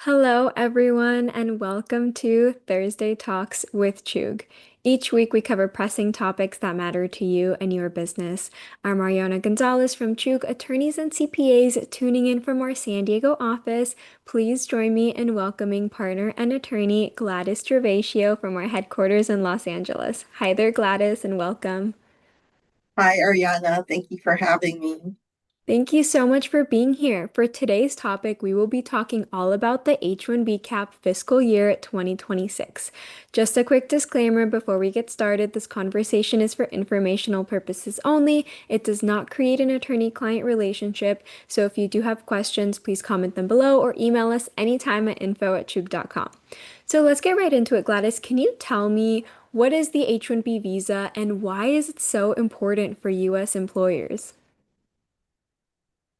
Hello, everyone, and welcome to Thursday Talks with Chug. Each week, we cover pressing topics that matter to you and your business. I'm Arianna Gonzalez from Chug Attorneys and CPAs, tuning in from our San Diego office. Please join me in welcoming partner and attorney Gladys Gervacio from our headquarters in Los Angeles. Hi there, Gladys, and welcome. Hi, Ariana. Thank you for having me. Thank you so much for being here. For today's topic, we will be talking all about the H-1B cap fiscal year 2026. Just a quick disclaimer before we get started, this conversation is for informational purposes only. It does not create an attorney-client relationship, so if you do have questions, please comment them below or email us anytime at info@chub.com. So let's get right into it, Gladys. Can you tell me what is the H-1B visa and why is it so important for U.S. employers?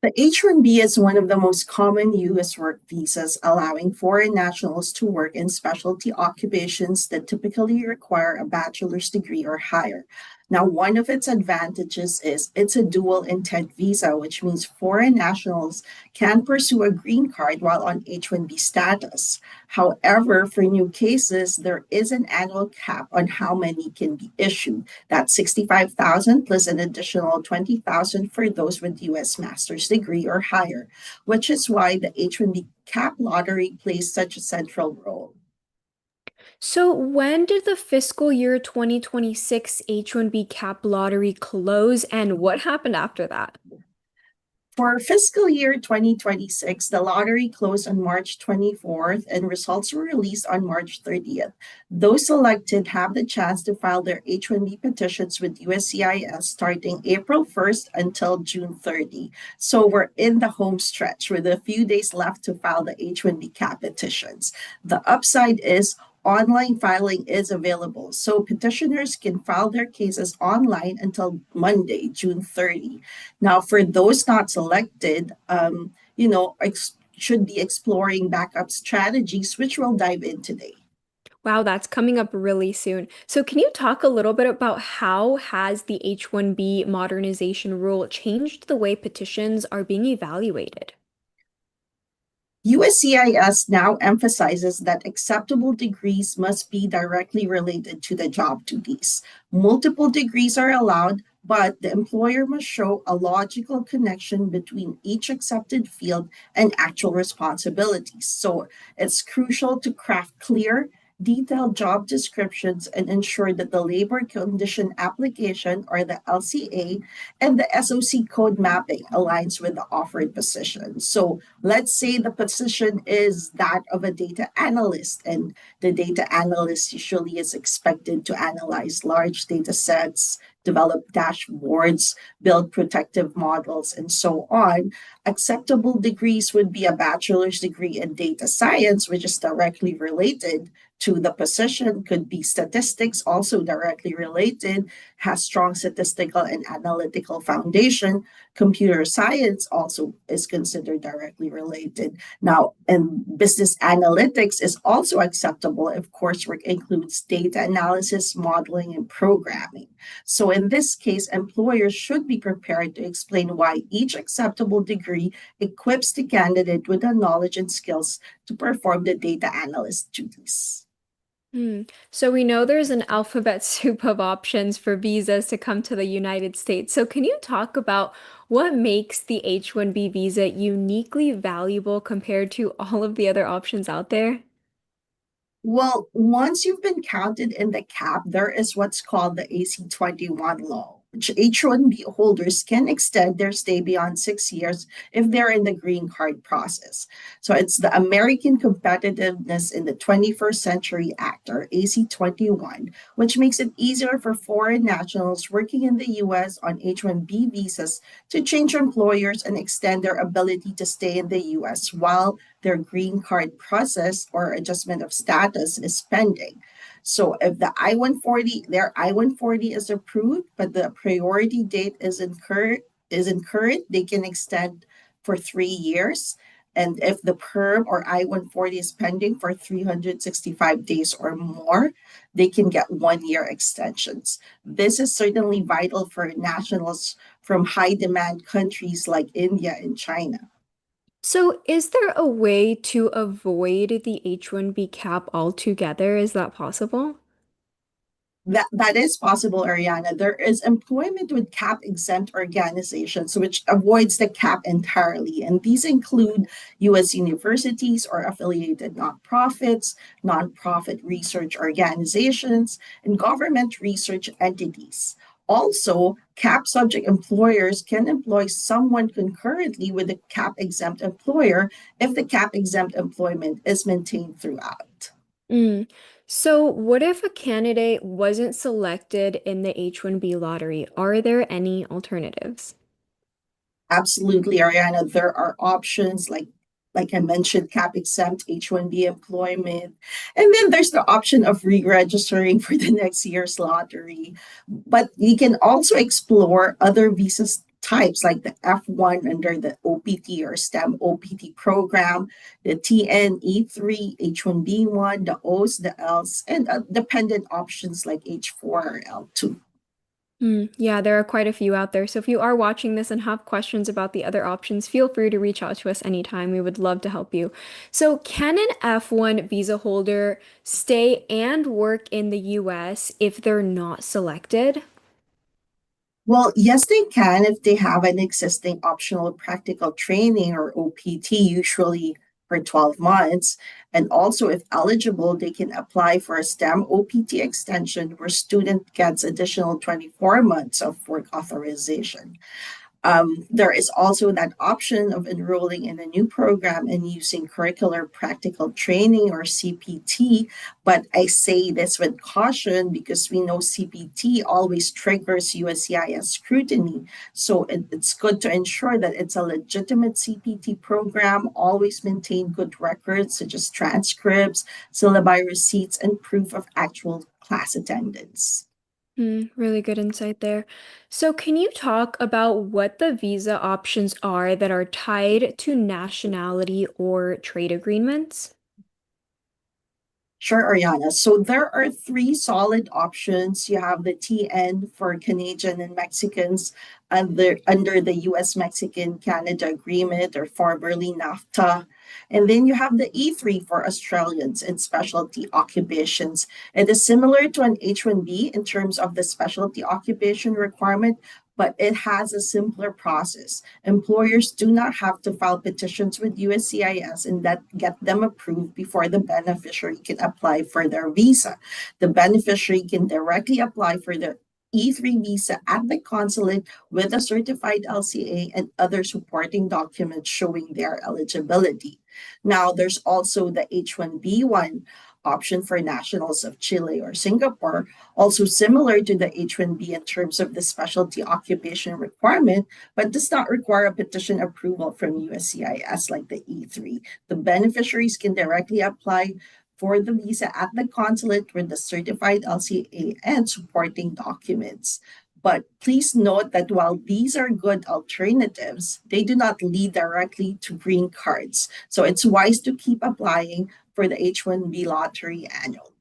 The H-1B is one of the most common U.S. work visas, allowing foreign nationals to work in specialty occupations that typically require a bachelor's degree or higher. Now, one of its advantages is it's a dual intent visa, which means foreign nationals can pursue a green card while on H-1B status. However, for new cases, there is an annual cap on how many can be issued. That's 65,000 plus an additional 20,000 for those with U.S. master's degree or higher, which is why the H-1B cap lottery plays such a central role. So when did the fiscal year 2026 H-1B cap lottery close and what happened after that? For fiscal year 2026, the lottery closed on March 24th and results were released on March 30th. Those selected have the chance to file their H-1B petitions with USCIS starting April 1st until June 30. So we're in the home stretch with a few days left to file the H-1B cap petitions. The upside is online filing is available, so petitioners can file their cases online until Monday, June 30. Now, for those not selected, should be exploring backup strategies, which we'll dive in today. Wow, that's coming up really soon. So can you talk a little bit about how has the H-1B modernization rule changed the way petitions are being evaluated? USCIS now emphasizes that acceptable degrees must be directly related to the job duties. Multiple degrees are allowed, but the employer must show a logical connection between each accepted field and actual responsibilities. So it's crucial to craft clear, detailed job descriptions and ensure that the labor condition application or the LCA and the SOC code mapping aligns with the offered position. So let's say the position is that of a data analyst, and the data analyst usually is expected to analyze large data sets, develop dashboards, build protective models, and so on. Acceptable degrees would be a bachelor's degree in data science, which is directly related to the position, could be statistics, also directly related, has strong statistical and analytical foundation. Computer science also is considered directly related. Now, and business analytics is also acceptable if coursework includes data analysis, modeling, and programming. So in this case, employers should be prepared to explain why each acceptable degree equips the candidate with the knowledge and skills to perform the data analyst duties. So we know there's an alphabet soup of options for visas to come to the United States. So can you talk about what makes the H-1B visa uniquely valuable compared to all of the other options out there? Well, once you've been counted in the cap, there is what's called the AC-21 law, which H-1B holders can extend their stay beyond 6 years if they're in the green card process. So it's the American Competitiveness in the 21st Century Act, or AC-21, which makes it easier for foreign nationals working in the U.S. on H-1B visas to change employers and extend their ability to stay in the U.S. while their green card process or adjustment of status is pending. So if the I-140, their I-140 is approved, but the priority date is incurred, they can extend for 3 years. And if the perm or I-140 is pending for 365 days or more, they can get 1 year extensions. This is certainly vital for nationals from high demand countries like India and China. So, is there a way to avoid the H-1B cap altogether? Is that possible? That is possible, Ariana. There is employment with cap exempt organizations, which avoids the cap entirely. And these include US universities or affiliated nonprofits, nonprofit research organizations, and government research entities. Also, cap subject employers can employ someone concurrently with a cap exempt employer if the cap exempt employment is maintained throughout. Mm. So, what if a candidate wasn't selected in the H-1B lottery? Are there any alternatives? Absolutely, Ariana. There are options like I mentioned, cap exempt H-1B employment. And then there's the option of re-registering for the next year's lottery. But you can also explore other visa types like the F1 under the OPT or STEM OPT program, the TN E3, H-1B1, the O's, the L's, and dependent options like H4 or L2. Yeah, there are quite a few out there. So if you are watching this and have questions about the other options, feel free to reach out to us anytime. We would love to help you. So, can an F1 visa holder stay and work in the US if they're not selected? Well, yes, they can if they have an existing optional practical training or OPT, usually for 12 months. And also, if eligible, they can apply for a STEM OPT extension where student gets additional 24 months of work authorization. There is also that option of enrolling in a new program and using curricular practical training or CPT. But I say this with caution because we know CPT always triggers USCIS scrutiny. So it's good to ensure that it's a legitimate CPT program, always maintain good records such as transcripts, syllabi receipts, and proof of actual class attendance. Really good insight there. So, can you talk about what the visa options are that are tied to nationality or trade agreements? Sure, Ariana. So there are three solid options. You have the TN for Canadian and Mexicans under the US Mexican Canada Agreement or formerly NAFTA. And then you have the E3 for Australians and specialty occupations. It is similar to an H-1B in terms of the specialty occupation requirement, but it has a simpler process. Employers do not have to file petitions with USCIS and that get them approved before the beneficiary can apply for their visa. The beneficiary can directly apply for their E3 visa at the consulate with a certified LCA and other supporting documents showing their eligibility. Now, there's also the H-1B1 option for nationals of Chile or Singapore, also similar to the H-1B in terms of the specialty occupation requirement, but does not require a petition approval from USCIS like the E3. The beneficiaries can directly apply for the visa at the consulate with the certified LCA and supporting documents. But please note that while these are good alternatives, they do not lead directly to green cards. So it's wise to keep applying for the H-1B lottery annually.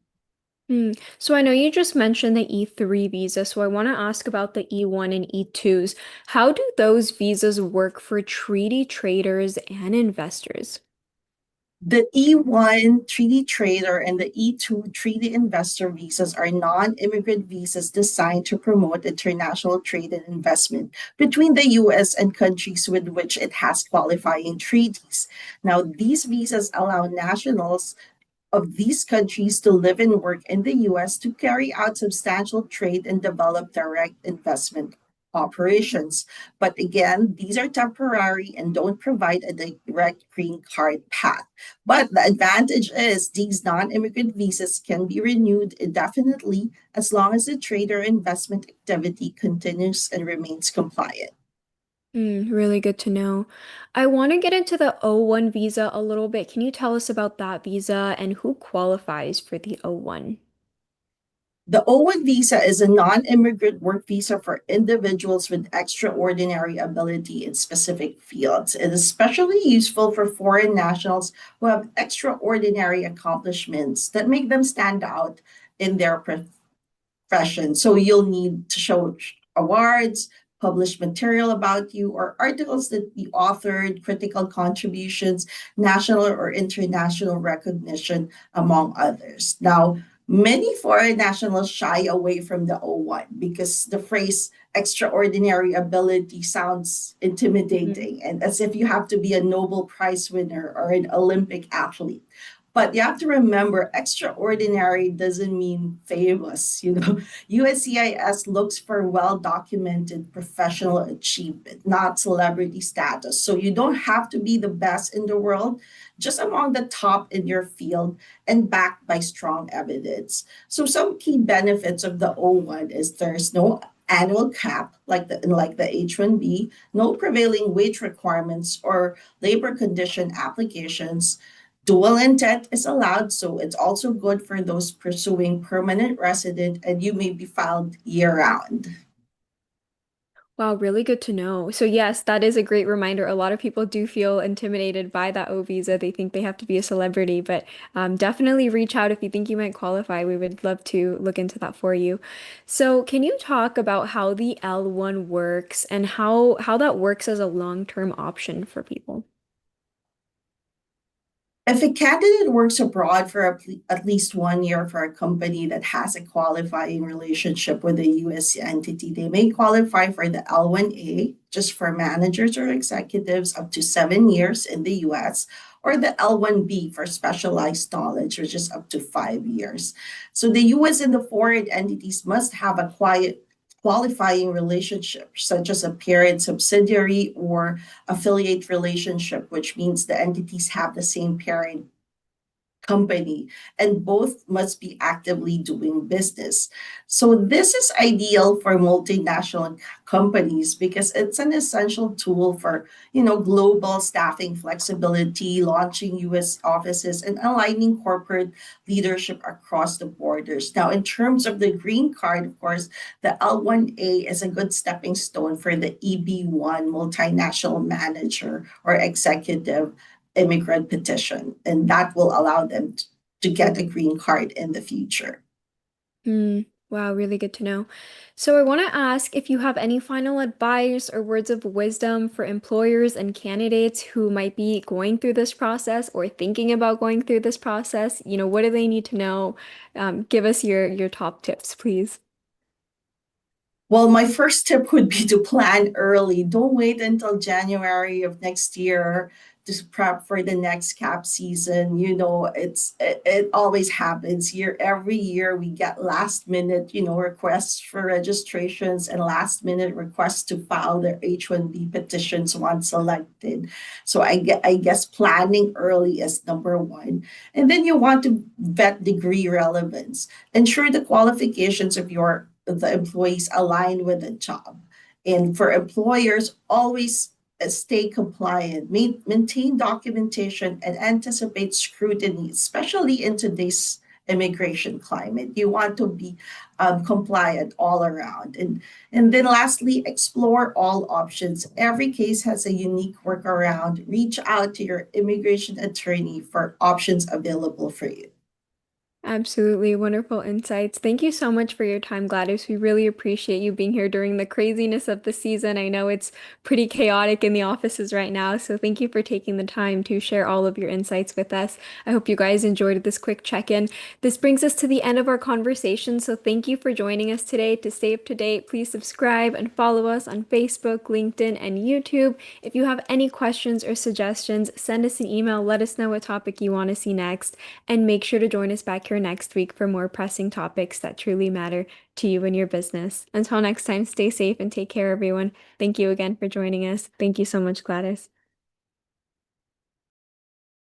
So I know you just mentioned the E3 visa, so I want to ask about the E1 and E2s. How do those visas work for treaty traders and investors? The E1 treaty trader and the E2 treaty investor visas are non immigrant visas designed to promote international trade and investment between the US and countries with which it has qualifying treaties. Now, these visas allow nationals of these countries to live and work in the US to carry out substantial trade and develop direct investment operations. But again, these are temporary and don't provide a direct green card path. But the advantage is these non immigrant visas can be renewed indefinitely as long as the trade or investment activity continues and remains compliant. Really good to know. I want to get into the O1 visa a little bit. Can you tell us about that visa and who qualifies for the O1? The O1 visa is a non immigrant work visa for individuals with extraordinary ability in specific fields. It is especially useful for foreign nationals who have extraordinary accomplishments that make them stand out in their profession. So you'll need to show awards, published material about you, or articles that you authored, critical contributions, national or international recognition, among others. Now, many foreign nationals shy away from the O1 because the phrase extraordinary ability sounds Mhm. intimidating and as if you have to be a Nobel Prize winner or an Olympic athlete. But you have to remember, extraordinary doesn't mean famous. USCIS looks for well documented professional achievement, not celebrity status. So you don't have to be the best in the world, just among the top in your field and backed by strong evidence. So some key benefits of the O1 is there's no annual cap like the H-1B, no prevailing wage requirements or labor condition applications. Dual intent is allowed, so it's also good for those pursuing permanent resident and you may be filed year round. Wow, really good to know. So yes, that is a great reminder. A lot of people do feel intimidated by that O visa. They think they have to be a celebrity, but definitely reach out if you think you might qualify. We would love to look into that for you. So can you talk about how the L1 works and how that works as a long-term option for people? If a candidate works abroad for at least 1 year for a company that has a qualifying relationship with a US entity, they may qualify for the L1A, just for managers or executives up to 7 years in the US, or the L1B for specialized knowledge, which is up to 5 years. So the US and the foreign entities must have a quiet qualifying relationship, such as a parent subsidiary or affiliate relationship, which means the entities have the same parent company and both must be actively doing business. So this is ideal for multinational companies because it's an essential tool for, global staffing flexibility, launching US offices and aligning corporate leadership across the borders. Now, in terms of the green card, of course, the L1A is a good stepping stone for the EB1 multinational manager or executive immigrant petition, and that will allow them to get a green card in the future. Wow, really good to know. So I want to ask if you have any final advice or words of wisdom for employers and candidates who might be going through this process or thinking about going through this process. What do they need to know? Give us your top tips, please. Well, my first tip would be to plan early. Don't wait until January of next year to prep for the next cap season. It always happens year every year we get last minute, requests for registrations and last minute requests to file their H-1B petitions once selected. So I guess planning early is number one. And then you want to vet degree relevance. Ensure the qualifications of the employees align with the job. And for employers, always stay compliant, maintain documentation, and anticipate scrutiny, especially in today's immigration climate. You want to be compliant all around. And then lastly, explore all options. Every case has a unique workaround. Reach out to your immigration attorney for options available for you. Absolutely wonderful insights. Thank you so much for your time, Gladys. We really appreciate you being here during the craziness of the season. I know it's pretty chaotic in the offices right now, so thank you for taking the time to share all of your insights with us. I hope you guys enjoyed this quick check-in. This brings us to the end of our conversation, so thank you for joining us today. To stay up to date, please subscribe and follow us on Facebook, LinkedIn, and YouTube. If you have any questions or suggestions, send us an email. Let us know what topic you want to see next. And make sure to join us back here next week for more pressing topics that truly matter to you and your business. Until next time, stay safe and take care, everyone. Thank you again for joining us. Thank you so much, Gladys.